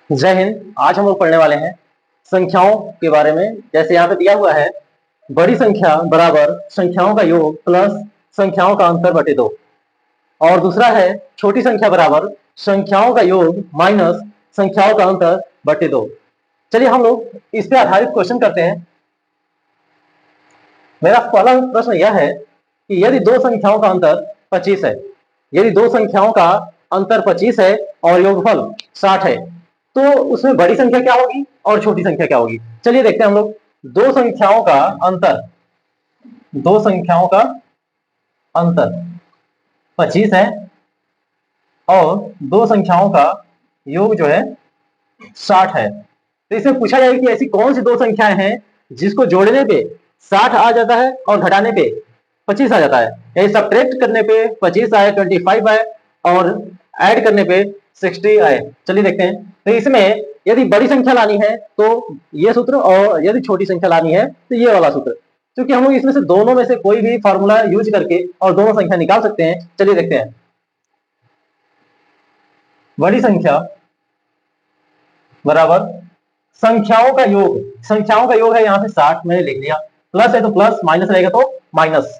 जय हिंद। आज हम लोग पढ़ने वाले हैं संख्याओं के बारे में। जैसे यहाँ पे दिया हुआ है, बड़ी संख्या बराबर संख्याओं का योग प्लस संख्याओं का अंतर बटे 2। और दूसरा है छोटी संख्या बराबर संख्याओं का योग माइनस संख्याओं का अंतर बटे 2। चलिए हम लोग इस पे आधारित क्वेश्चन करते हैं। मेरा पहला प्रश्न यह है कि यदि दो संख्याओं का अंतर 25 है, यदि दो संख्याओं का अंतर 25 है और योगफल 60 है, तो उसमें बड़ी संख्या क्या होगी और छोटी संख्या क्या होगी। चलिए देखते हैं हम लोग। दो संख्याओं का अंतर, दो संख्याओं का अंतर 25 है और दो संख्याओं का योग जो है 60 है। तो इसमें पूछा जाएगा कि ऐसी कौन सी दो संख्याएं हैं जिसको जोड़ने पे 60 आ जाता है और घटाने पे 25 आ जाता है। यही सब्ट्रैक्ट करने पे 25 आए, 25 आए और ऐड करने पे 60 आए। चलिए देखते हैं। तो इसमें यदि बड़ी संख्या लानी है तो ये सूत्र, और यदि छोटी संख्या लानी है तो ये वाला सूत्र। क्योंकि हम लोग इसमें से दोनों में से कोई भी फॉर्मूला यूज करके और दोनों संख्या निकाल सकते हैं। चलिए देखते हैं। बड़ी संख्या बराबर संख्याओं का योग, संख्याओं का योग है यहाँ पे 60, मैंने लिख लिया। प्लस है तो प्लस, माइनस रहेगा तो माइनस।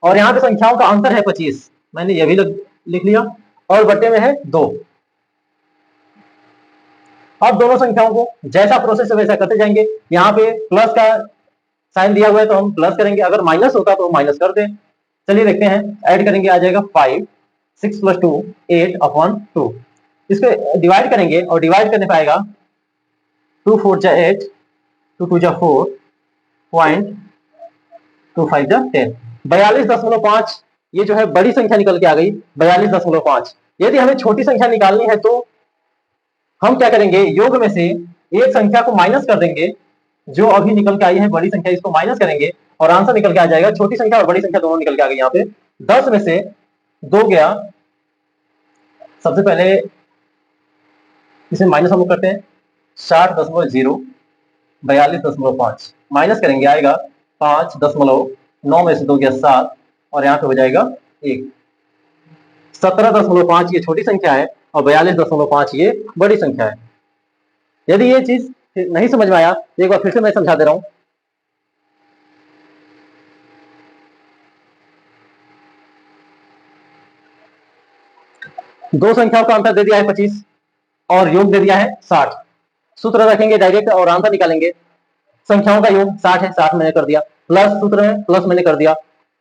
और यहाँ पे संख्याओं का अंतर है 25, मैंने ये भी लिख लिया। और बटे में है 2। अब दोनों संख्याओं को जैसा प्रोसेस है वैसा करते जाएंगे। यहाँ पे प्लस का साइन दिया हुआ है तो हम प्लस करेंगे, अगर माइनस होता तो माइनस कर दें। चलिए देखते हैं। ऐड करेंगे, आ जाएगा 5, 6 + 2 8/2। इसको डिवाइड करेंगे और डिवाइड करने पाएगा 2 4 जा 8, 2 2 जा 4, पॉइंट 2 5 जा 10, 42.5। ये जो है बड़ी संख्या निकल के आ गई 42.5। यदि हमें छोटी संख्या निकालनी है तो हम क्या करेंगे, योग में से एक संख्या को माइनस कर देंगे। जो अभी निकल के आई है बड़ी संख्या, इसको माइनस करेंगे और आंसर निकल के आ जाएगा। छोटी संख्या और बड़ी संख्या दोनों निकल के आ गई। यहाँ पे 10 में से 2 गया। सबसे पहले इसे माइनस हम लोग करते हैं। 60.0 42.5 माइनस करेंगे, आएगा 5.9 में से 2 गया 7 और यहाँ पे हो जाएगा 1। 17.5 ये छोटी संख्या है और 42.5 ये बड़ी संख्या है। यदि ये चीज नहीं समझ में आया तो एक बार फिर से मैं समझा दे रहा हूं। दो संख्याओं का अंतर दे दिया है 25 और योग दे दिया है 60। सूत्र रखेंगे डायरेक्ट और आंसर निकालेंगे। संख्याओं का योग 60 है, 60 मैंने कर दिया। प्लस सूत्र है, प्लस मैंने कर दिया।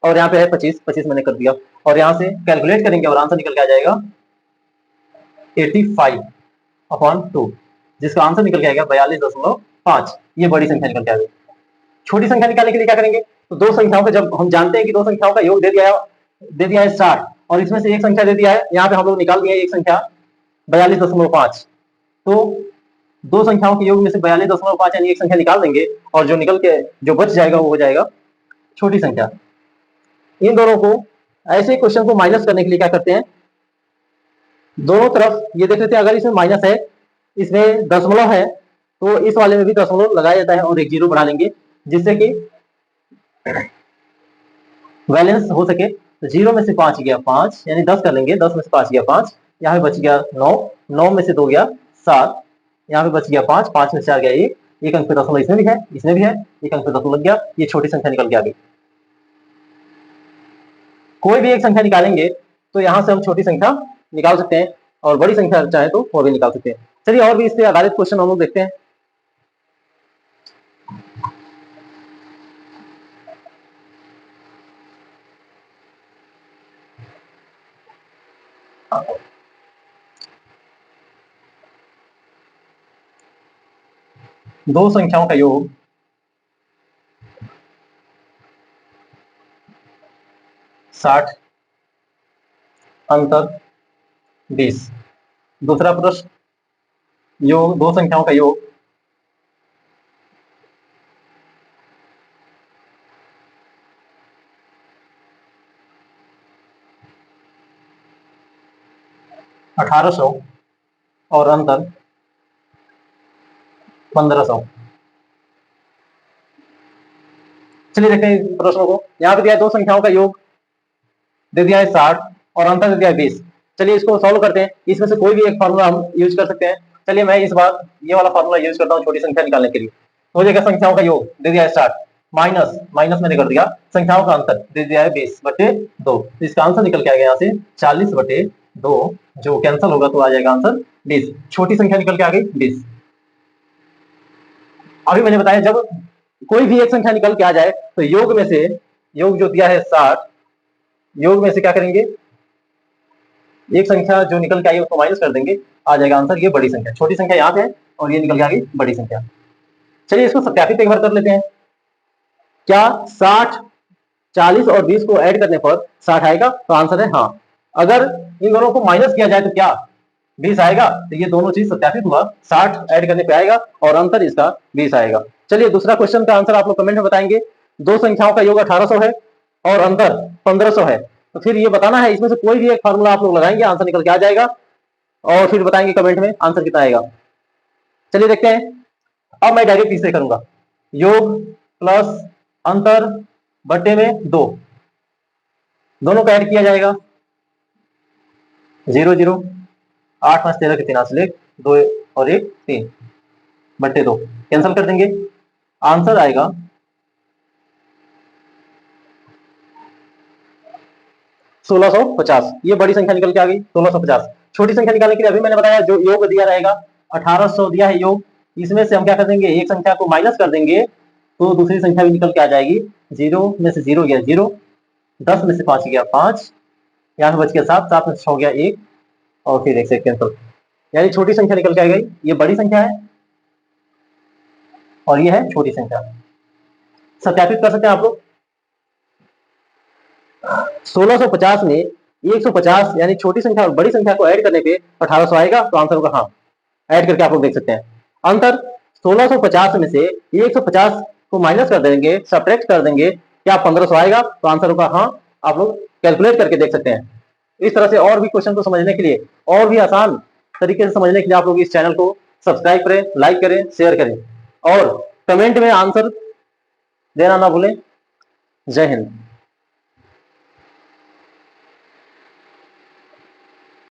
और यहाँ पे है 25, 25 मैंने कर दिया। और यहाँ से कैलकुलेट करेंगे और आंसर निकल के आ जाएगा 85/2, जिसका आंसर निकल के आएगा 42.5। ये बड़ी संख्या निकल के आ गई। छोटी संख्या निकालने के लिए क्या करेंगे, तो दो संख्याओं का, जब हम जानते हैं कि दो संख्याओं का योग दे दिया है 60 और इसमें से एक संख्या दे दिया है, यहाँ पे हम लोग निकाल दिया एक संख्या 42.5। तो दो संख्याओं के योग में से 42.5 यानी एक संख्या निकाल देंगे और जो निकल के जो बच जाएगा वो हो जाएगा छोटी संख्या। इन दोनों को ऐसे क्वेश्चन को माइनस करने के लिए क्या करते हैं, दोनों तरफ ये देख लेते हैं। अगर इसमें माइनस है, इसमें दशमलव है, तो इस वाले में भी दशमलव लगाया जाता है और एक जीरो बढ़ा लेंगे जिससे कि बैलेंस हो सके। तो 0 में से 5 गया 5, यानी 10 कर लेंगे। 10 में से 5 गया 5, यहाँ पे बच गया 9, 9 में से 2 गया 7, यहाँ पे बच गया 5, 5 में से 4 गया 1, एक अंक पे दशमलव इसमें भी है, इसमें भी है, एक अंक पे दशमलव लग गया। ये छोटी संख्या निकल के आ गई। कोई भी एक संख्या निकालेंगे तो यहाँ से हम छोटी संख्या निकाल सकते हैं और बड़ी संख्या चाहे तो वो भी निकाल सकते हैं। चलिए और भी इस पे आधारित क्वेश्चन हम लोग देखते हैं। दो संख्याओं का योग 60, अंतर 20। दूसरा प्रश्न, योग दो संख्याओं का योग 1800 और अंतर 1500। चलिए देखते हैं प्रश्नों को। यहाँ पे दिया है दो संख्याओं का योग दे दिया है 60 और अंतर दे दिया है 20। चलिए इसको सॉल्व करते हैं। इसमें से कोई भी एक फॉर्मूला हम यूज कर सकते हैं। चलिए मैं इस बार ये वाला फॉर्मूला यूज करता हूँ छोटी संख्या निकालने के लिए। हो जाएगा संख्याओं का योग दे दिया है स्टार्ट, माइनस माइनस मैंने कर दिया संख्याओं का अंतर दे दिया है 20/2। इसका आंसर निकल के आ गया यहाँ से 40/2, जो कैंसिल होगा तो आ जाएगा आंसर 20। छोटी संख्या निकल के आ गई 20। अभी मैंने बताया जब कोई भी एक संख्या निकल के आ जाए तो योग में से, योग जो दिया है 60, योग में से क्या करेंगे, एक संख्या जो निकल के आई उसको माइनस कर देंगे, आ जाएगा आंसर ये बड़ी संख्या। छोटी संख्या यहाँ पे है और ये निकल के आ गई बड़ी संख्या। चलिए इसको सत्यापित एक बार कर लेते हैं। क्या 60, 40 और 20 को ऐड करने पर 60 आएगा? तो आंसर है हाँ। अगर इन दोनों को माइनस किया जाए तो क्या 20 आएगा? तो ये दोनों चीज सत्यापित हुआ, 60 ऐड करने पे आएगा और अंतर इसका 20 आएगा। चलिए दूसरा क्वेश्चन का आंसर आप लोग कमेंट में बताएंगे। दो संख्याओं का योग 1800 है और अंतर 1500 है, तो फिर ये बताना है इसमें से कोई भी एक फार्मूला आप लोग लगाएंगे, आंसर निकल के आ जाएगा और फिर बताएंगे कमेंट में आंसर कितना आएगा। चलिए देखते हैं। अब मैं डायरेक्ट इससे करूंगा, योग प्लस अंतर बट्टे में 2, दोनों का ऐड किया जाएगा 0 0, 8 5 13 के 3 हाथ से ले 2 और 1 3 बट्टे 2 कैंसिल कर देंगे, आंसर आएगा 1650। ये बड़ी संख्या निकल के आ गई 1650। छोटी संख्या निकालने के लिए अभी मैंने बताया जो योग दिया रहेगा 1800 दिया है योग, इसमें से हम क्या कर देंगे, एक संख्या को माइनस कर देंगे तो दूसरी संख्या भी निकल के आ जाएगी। 0 में से 0 गया 0, 10 में से 5 गया 5, यहाँ पे बच गया 7, 7 में से 6 गया 1 और फिर 1 से कैंसिल, यानी छोटी संख्या निकल के आ गई। ये बड़ी संख्या है और ये है छोटी संख्या। सत्यापित कर सकते हैं आप लोग। 1650 में 150 यानी छोटी संख्या और बड़ी संख्या को ऐड करने पे 1800 आएगा, तो आंसर होगा हाँ। ऐड करके आप लोग देख सकते हैं। अंतर 1650 में से 150 को माइनस कर देंगे, सब्ट्रैक्ट कर देंगे, क्या 1500 आएगा? तो आंसर होगा हाँ। आप लोग कैलकुलेट करके देख सकते हैं। इस तरह से और भी क्वेश्चन को समझने के लिए, और भी आसान तरीके से समझने के लिए आप लोग इस चैनल को सब्सक्राइब करें, लाइक करें, शेयर करें और कमेंट में आंसर देना ना भूलें। जय हिंद।